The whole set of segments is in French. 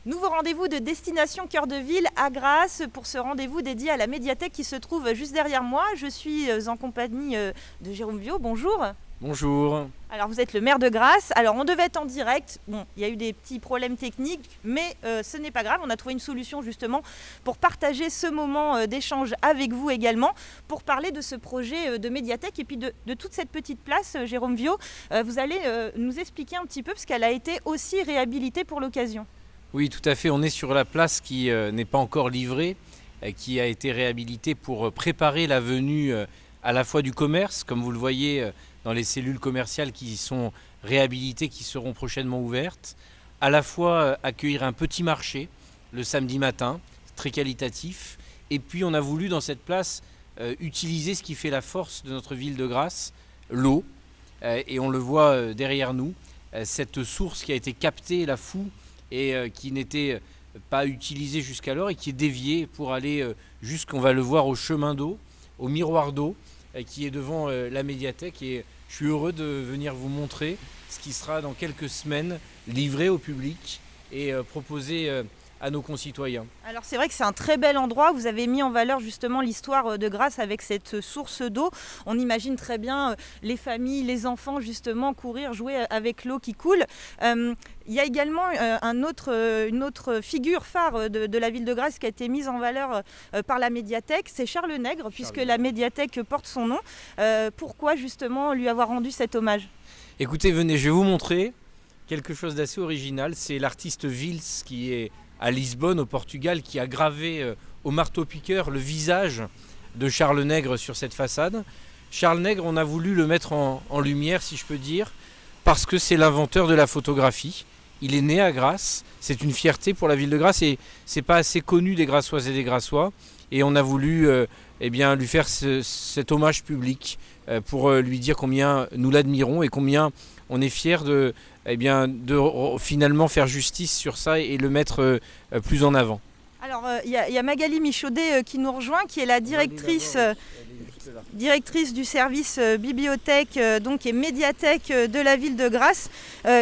Nouveau rendez-vous de Destination Cœur de Ville à Grasse pour ce rendez-vous dédié à la médiathèque qui se trouve juste derrière moi. Je suis en compagnie de Jérôme Viau. Bonjour. Bonjour. Alors vous êtes le maire de Grasse. Alors on devait être en direct. Bon, il y a eu des petits problèmes techniques, mais ce n'est pas grave. On a trouvé une solution justement pour partager ce moment d'échange avec vous également, pour parler de ce projet de médiathèque et puis de toute cette petite place. Jérôme Viau, vous allez nous expliquer un petit peu parce qu'elle a été aussi réhabilitée pour l'occasion. Oui, tout à fait. On est sur la place qui n'est pas encore livrée, qui a été réhabilitée pour préparer la venue à la fois du commerce, comme vous le voyez dans les cellules commerciales qui sont réhabilitées, qui seront prochainement ouvertes, à la fois accueillir un petit marché le samedi matin, très qualitatif, et puis on a voulu dans cette place utiliser ce qui fait la force de notre ville de Grasse, l'eau, et on le voit derrière nous, cette source qui a été captée, la Foux, et qui n'était pas utilisée jusqu'alors et qui est déviée pour aller jusqu'on va le voir au chemin d'eau, au miroir d'eau qui est devant la médiathèque, et je suis heureux de venir vous montrer ce qui sera dans quelques semaines livré au public et proposé à nos concitoyens. Alors c'est vrai que c'est un très bel endroit, vous avez mis en valeur justement l'histoire de Grasse avec cette source d'eau. On imagine très bien les familles, les enfants justement courir, jouer avec l'eau qui coule. Il y a également une autre figure phare de la ville de Grasse qui a été mise en valeur par la médiathèque, c'est Charles Nègre, puisque la médiathèque porte son nom. Pourquoi justement lui avoir rendu cet hommage ? Écoutez, venez, je vais vous montrer quelque chose d'assez original. C'est l'artiste Vils qui est à Lisbonne, au Portugal, qui a gravé au marteau-piqueur le visage de Charles Nègre sur cette façade. Charles Nègre, on a voulu le mettre en lumière, si je peux dire, parce que c'est l'inventeur de la photographie. Il est né à Grasse, c'est une fierté pour la ville de Grasse et c'est pas assez connu des Grassoises et des Grassois. Et on a voulu lui faire cet hommage public pour lui dire combien nous l'admirons et combien on est fiers de finalement faire justice sur ça et le mettre plus en avant. Alors il y a Magali Michaudet qui nous rejoint, qui est la directrice du service bibliothèque et médiathèque de la ville de Grasse,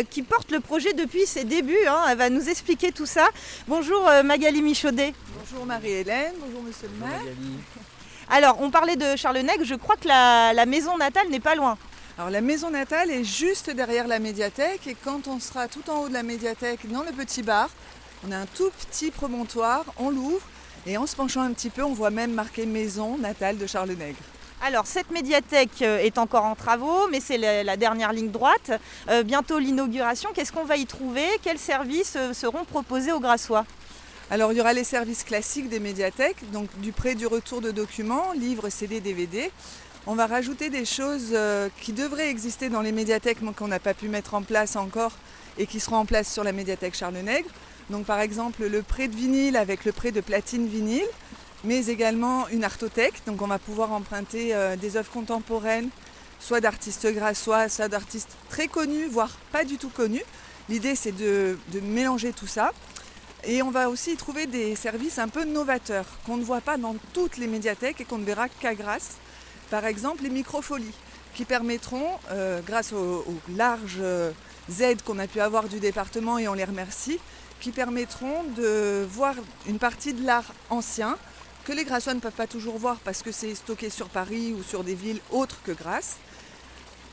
qui porte le projet depuis ses débuts. Elle va nous expliquer tout ça. Bonjour Magali Michaudet. Bonjour Marie-Hélène, bonjour monsieur le maire. Alors on parlait de Charles Nègre, je crois que la maison natale n'est pas loin. Alors la maison natale est juste derrière la médiathèque, et quand on sera tout en haut de la médiathèque, dans le petit bar, on a un tout petit promontoire, on l'ouvre et en se penchant un petit peu, on voit même marqué maison natale de Charles Nègre. Alors cette médiathèque est encore en travaux, mais c'est la dernière ligne droite. Bientôt l'inauguration, qu'est-ce qu'on va y trouver ? Quels services seront proposés aux Grassois ? Alors il y aura les services classiques des médiathèques, donc du prêt du retour de documents, livres, CD, DVD. On va rajouter des choses qui devraient exister dans les médiathèques mais qu'on n'a pas pu mettre en place encore et qui seront en place sur la médiathèque Charles Nègre. Donc par exemple le prêt de vinyle avec le prêt de platine vinyle, mais également une artothèque. Donc on va pouvoir emprunter des œuvres contemporaines, soit d'artistes grassois, soit d'artistes très connus, voire pas du tout connus. L'idée c'est de mélanger tout ça. Et on va aussi y trouver des services un peu novateurs qu'on ne voit pas dans toutes les médiathèques et qu'on ne verra qu'à Grasse. Par exemple, les microfolies qui permettront, grâce aux larges aides qu'on a pu avoir du département, et on les remercie, qui permettront de voir une partie de l'art ancien que les Grassois ne peuvent pas toujours voir parce que c'est stocké sur Paris ou sur des villes autres que Grasse.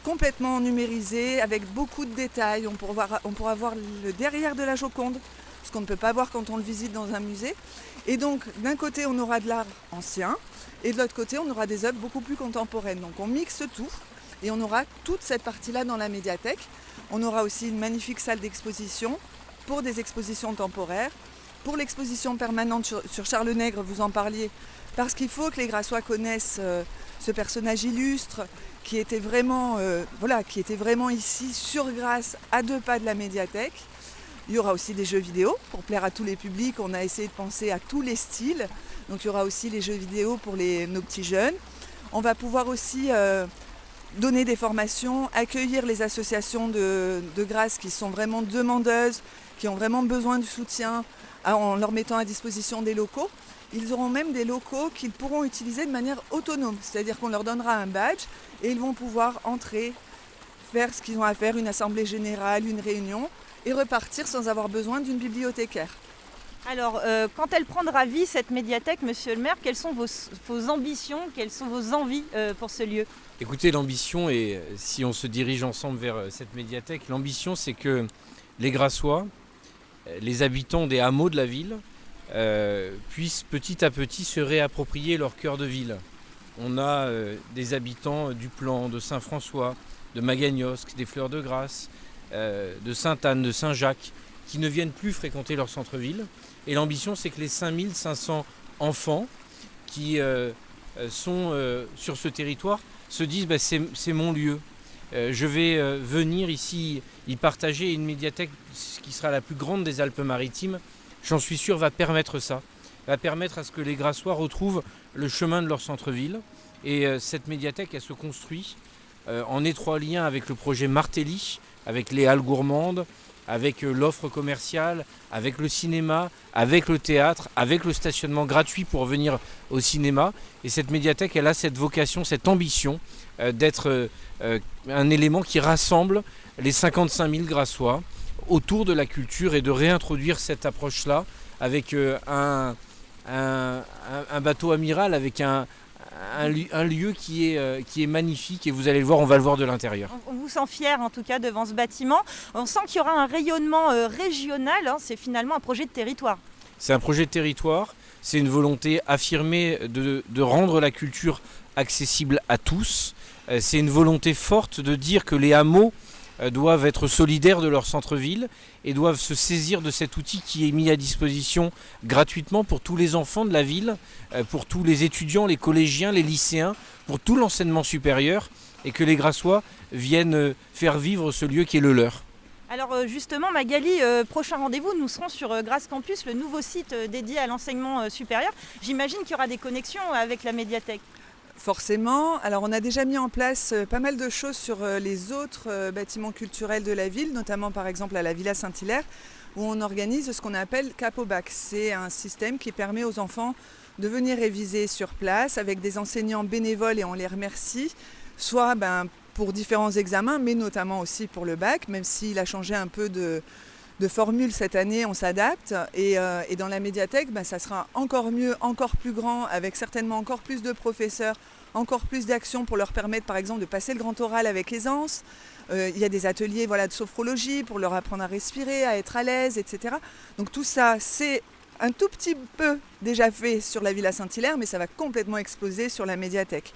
Complètement numérisé, avec beaucoup de détails. On pourra voir le derrière de la Joconde, ce qu'on ne peut pas voir quand on le visite dans un musée. Et donc, d'un côté, on aura de l'art ancien, et de l'autre côté, on aura des œuvres beaucoup plus contemporaines. Donc on mixe tout, et on aura toute cette partie-là dans la médiathèque. On aura aussi une magnifique salle d'exposition pour des expositions temporaires. Pour l'exposition permanente sur Charles Nègre, vous en parliez, parce qu'il faut que les Grassois connaissent ce personnage illustre qui était vraiment ici, sur Grasse, à 2 pas de la médiathèque. Il y aura aussi des jeux vidéo pour plaire à tous les publics. On a essayé de penser à tous les styles. Donc il y aura aussi les jeux vidéo pour nos petits jeunes. On va pouvoir aussi donner des formations, accueillir les associations de Grasse qui sont vraiment demandeuses, qui ont vraiment besoin du soutien, en leur mettant à disposition des locaux. Ils auront même des locaux qu'ils pourront utiliser de manière autonome. C'est-à-dire qu'on leur donnera un badge et ils vont pouvoir entrer, faire ce qu'ils ont à faire, une assemblée générale, une réunion, et repartir sans avoir besoin d'une bibliothécaire. Alors, quand elle prendra vie, cette médiathèque, monsieur le maire, quelles sont vos ambitions, quelles sont vos envies pour ce lieu? Écoutez, l'ambition, et si on se dirige ensemble vers cette médiathèque, l'ambition c'est que les Grassois, les habitants des hameaux de la ville, puissent petit à petit se réapproprier leur cœur de ville. On a des habitants du Plan, de Saint-François, de Magagnosc, des Fleurs de Grasse, de Sainte-Anne, de Saint-Jacques, qui ne viennent plus fréquenter leur centre-ville. Et l'ambition, c'est que les 5500 enfants qui sont sur ce territoire se disent c'est mon lieu. Je vais venir ici y partager une médiathèque qui sera la plus grande des Alpes-Maritimes. J'en suis sûr, va permettre ça. Va permettre à ce que les Grassois retrouvent le chemin de leur centre-ville. Et cette médiathèque, elle se construit en étroit lien avec le projet Martelly, avec les halles gourmandes, avec l'offre commerciale, avec le cinéma, avec le théâtre, avec le stationnement gratuit pour venir au cinéma. Et cette médiathèque, elle a cette vocation, cette ambition d'être un élément qui rassemble les 55 000 Grassois autour de la culture et de réintroduire cette approche-là avec un bateau amiral, avec un lieu qui est magnifique, et vous allez le voir, on va le voir de l'intérieur. On vous sent fier en tout cas devant ce bâtiment. On sent qu'il y aura un rayonnement régional, hein, c'est finalement un projet de territoire. C'est un projet de territoire, c'est une volonté affirmée de rendre la culture accessible à tous. C'est une volonté forte de dire que les hameaux doivent être solidaires de leur centre-ville et doivent se saisir de cet outil qui est mis à disposition gratuitement pour tous les enfants de la ville, pour tous les étudiants, les collégiens, les lycéens, pour tout l'enseignement supérieur, et que les Grassois viennent faire vivre ce lieu qui est le leur. Alors justement Magali, prochain rendez-vous, nous serons sur Grasse Campus, le nouveau site dédié à l'enseignement supérieur. J'imagine qu'il y aura des connexions avec la médiathèque. Forcément. Alors on a déjà mis en place pas mal de choses sur les autres bâtiments culturels de la ville, notamment par exemple à la Villa Saint-Hilaire, où on organise ce qu'on appelle Capobac. C'est un système qui permet aux enfants de venir réviser sur place avec des enseignants bénévoles, et on les remercie, soit pour différents examens, mais notamment aussi pour le bac, même s'il a changé un peu de formule cette année, on s'adapte. Et dans la médiathèque, ça sera encore mieux, encore plus grand, avec certainement encore plus de professeurs, encore plus d'actions pour leur permettre par exemple de passer le grand oral avec aisance. Il y a des ateliers de sophrologie pour leur apprendre à respirer, à être à l'aise, etc. Donc tout ça, c'est un tout petit peu déjà fait sur la Villa Saint-Hilaire, mais ça va complètement exploser sur la médiathèque.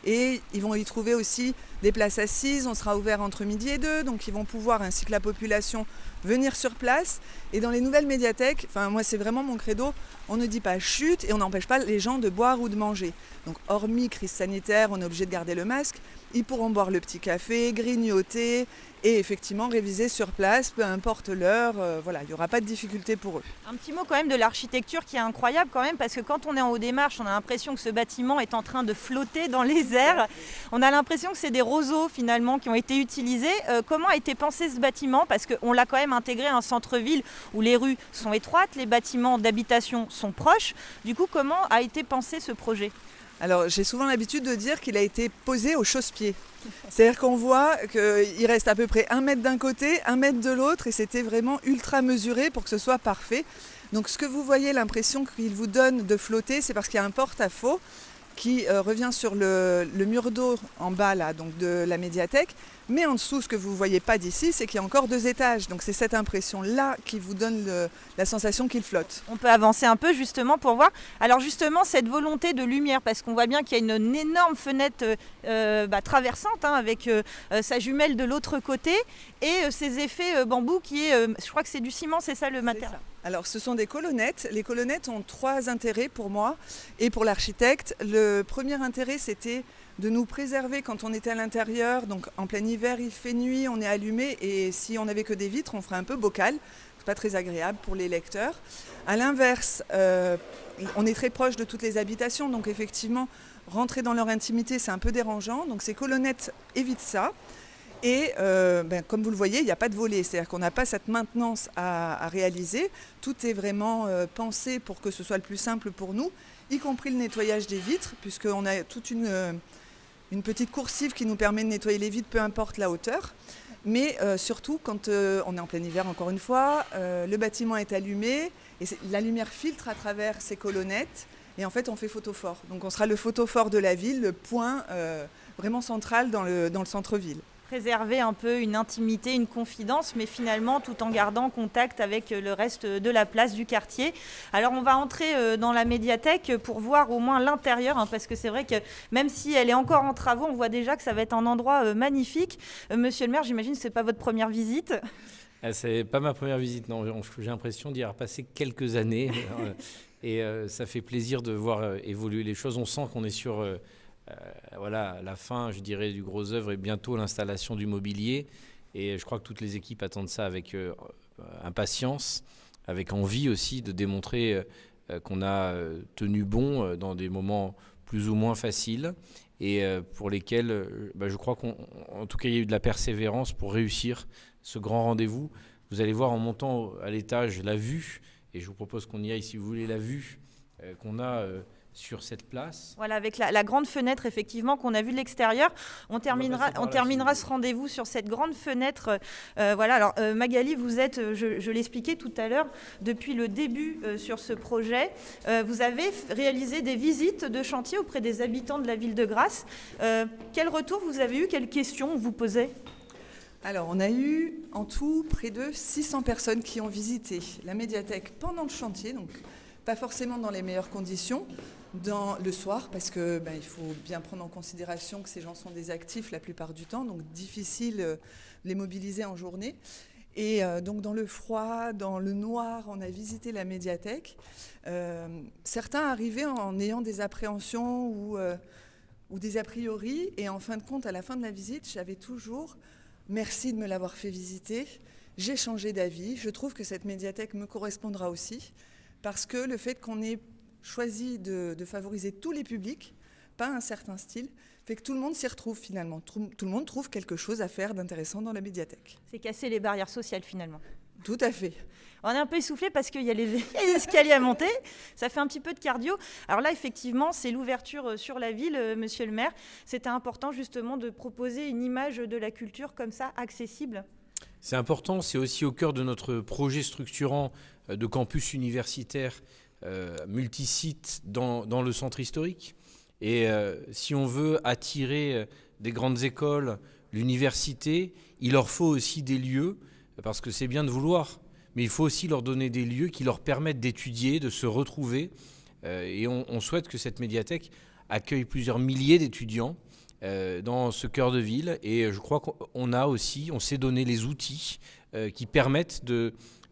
Et ils vont y trouver aussi des places assises, on sera ouvert entre midi et 2, donc ils vont pouvoir, ainsi que la population, venir sur place. Et dans les nouvelles médiathèques, moi c'est vraiment mon credo, on ne dit pas chut et on n'empêche pas les gens de boire ou de manger. Donc hormis crise sanitaire, on est obligé de garder le masque, ils pourront boire le petit café, grignoter et effectivement réviser sur place, peu importe l'heure, il n'y aura pas de difficulté pour eux. Un petit mot quand même de l'architecture qui est incroyable quand même, parce que quand on est en haut des marches, on a l'impression que ce bâtiment est en train de flotter dans les airs. On a l'impression que c'est des roseaux finalement qui ont été utilisés. Comment a été pensé ce bâtiment? Parce qu'on l'a quand même intégré à un centre-ville où les rues sont étroites, les bâtiments d'habitation sont proches. Du coup, comment a été pensé ce projet? Alors j'ai souvent l'habitude de dire qu'il a été posé au chausse-pied. C'est-à-dire qu'on voit qu'il reste à peu près 1 mètre d'un côté, 1 mètre de l'autre, et c'était vraiment ultra mesuré pour que ce soit parfait. Donc ce que vous voyez, l'impression qu'il vous donne de flotter, c'est parce qu'il y a un porte-à-faux qui revient sur le mur d'eau en bas là, donc de la médiathèque. Mais en dessous, ce que vous ne voyez pas d'ici, c'est qu'il y a encore 2 étages. Donc c'est cette impression-là qui vous donne la sensation qu'il flotte. On peut avancer un peu justement pour voir. Alors justement, cette volonté de lumière, parce qu'on voit bien qu'il y a une énorme fenêtre traversante avec sa jumelle de l'autre côté, et ces effets bambou qui est, je crois que c'est du ciment, c'est ça le matériau? Alors ce sont des colonnettes. Les colonnettes ont 3 intérêts pour moi et pour l'architecte. Le premier intérêt, c'était de nous préserver quand on était à l'intérieur. Donc en plein hiver, il fait nuit, on est allumé, et si on n'avait que des vitres, on ferait un peu bocal. C'est pas très agréable pour les lecteurs. À l'inverse, on est très proche de toutes les habitations, donc effectivement, rentrer dans leur intimité, c'est un peu dérangeant. Donc ces colonnettes évitent ça. Et comme vous le voyez, il n'y a pas de volet, c'est-à-dire qu'on n'a pas cette maintenance à réaliser. Tout est vraiment pensé pour que ce soit le plus simple pour nous, y compris le nettoyage des vitres, puisqu'on a toute une petite coursive qui nous permet de nettoyer les vitres, peu importe la hauteur. Mais surtout, quand on est en plein hiver, encore une fois, le bâtiment est allumé Et la lumière filtre à travers ces colonnettes. Et en fait, on fait photophore. Donc on sera le photophore de la ville, le point vraiment central dans le centre-ville. Préserver un peu une intimité, une confidence, mais finalement tout en gardant contact avec le reste de la place du quartier. Alors on va entrer dans la médiathèque pour voir au moins l'intérieur, parce que c'est vrai que même si elle est encore en travaux, on voit déjà que ça va être un endroit magnifique. Monsieur le maire, j'imagine que ce n'est pas votre première visite. C'est pas ma première visite, non. J'ai l'impression d'y avoir passé quelques années. Et ça fait plaisir de voir évoluer les choses. On sent qu'on est sur la fin, je dirais, du gros œuvre et bientôt l'installation du mobilier. Et je crois que toutes les équipes attendent ça avec impatience, avec envie aussi de démontrer qu'on a tenu bon dans des moments plus ou moins faciles et pour lesquels je crois qu'en tout cas il y a eu de la persévérance pour réussir ce grand rendez-vous. Vous allez voir en montant à l'étage la vue, et je vous propose qu'on y aille si vous voulez, la vue qu'on a sur cette place. Voilà, avec la grande fenêtre effectivement qu'on a vue de l'extérieur. On terminera ce rendez-vous sur cette grande fenêtre. Alors Magali, vous êtes, je l'expliquais tout à l'heure, depuis le début sur ce projet. Vous avez réalisé des visites de chantier auprès des habitants de la ville de Grasse. Quel retour vous avez eu? Quelles questions on vous posait? Alors, on a eu en tout près de 600 personnes qui ont visité la médiathèque pendant le chantier, donc pas forcément dans les meilleures conditions, le soir, parce que il faut bien prendre en considération que ces gens sont des actifs la plupart du temps, donc difficile de les mobiliser en journée. Et donc dans le froid, dans le noir, on a visité la médiathèque. Certains arrivaient en ayant des appréhensions ou des a priori, et en fin de compte, à la fin de la visite, j'avais toujours... Merci de me l'avoir fait visiter. J'ai changé d'avis. Je trouve que cette médiathèque me correspondra aussi parce que le fait qu'on ait choisi de favoriser tous les publics, pas un certain style, fait que tout le monde s'y retrouve finalement. Tout le monde trouve quelque chose à faire d'intéressant dans la médiathèque. C'est casser les barrières sociales finalement. Tout à fait. On est un peu essoufflé parce qu'il y a les escaliers à monter. Ça fait un petit peu de cardio. Alors là, effectivement, c'est l'ouverture sur la ville, monsieur le maire. C'était important justement de proposer une image de la culture comme ça, accessible. C'est important, c'est aussi au cœur de notre projet structurant de campus universitaire multisite dans le centre historique. Et si on veut attirer des grandes écoles, l'université, il leur faut aussi des lieux, parce que c'est bien de vouloir, mais il faut aussi leur donner des lieux qui leur permettent d'étudier, de se retrouver. Et on souhaite que cette médiathèque accueille plusieurs milliers d'étudiants dans ce cœur de ville. Et je crois on s'est donné les outils qui permettent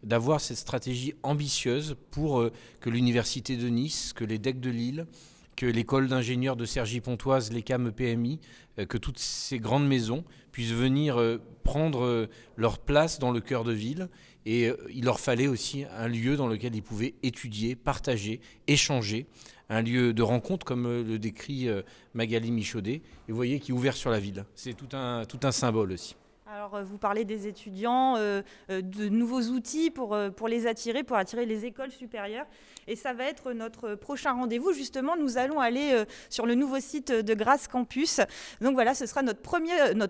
d'avoir cette stratégie ambitieuse pour que l'Université de Nice, que les DEC de Lille, que l'école d'ingénieurs de Cergy-Pontoise, l'ECAM EPMI, que toutes ces grandes maisons puissent venir prendre leur place dans le cœur de ville. Et il leur fallait aussi un lieu dans lequel ils pouvaient étudier, partager, échanger, un lieu de rencontre comme le décrit Magali Michaudet. Et vous voyez qui est ouvert sur la ville. C'est tout un symbole aussi. Alors, vous parlez des étudiants, de nouveaux outils pour les attirer, pour attirer les écoles supérieures. Et ça va être notre prochain rendez-vous. Justement, nous allons aller sur le nouveau site de Grasse Campus. Donc voilà, ce sera notre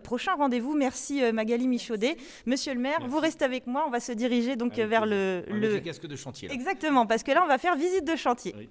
prochain rendez-vous. Merci Magali Michaudet. Monsieur le maire, merci. Vous restez avec moi. On va se diriger donc vers le casque de chantier. Là. Exactement, parce que là, on va faire visite de chantier. Oui.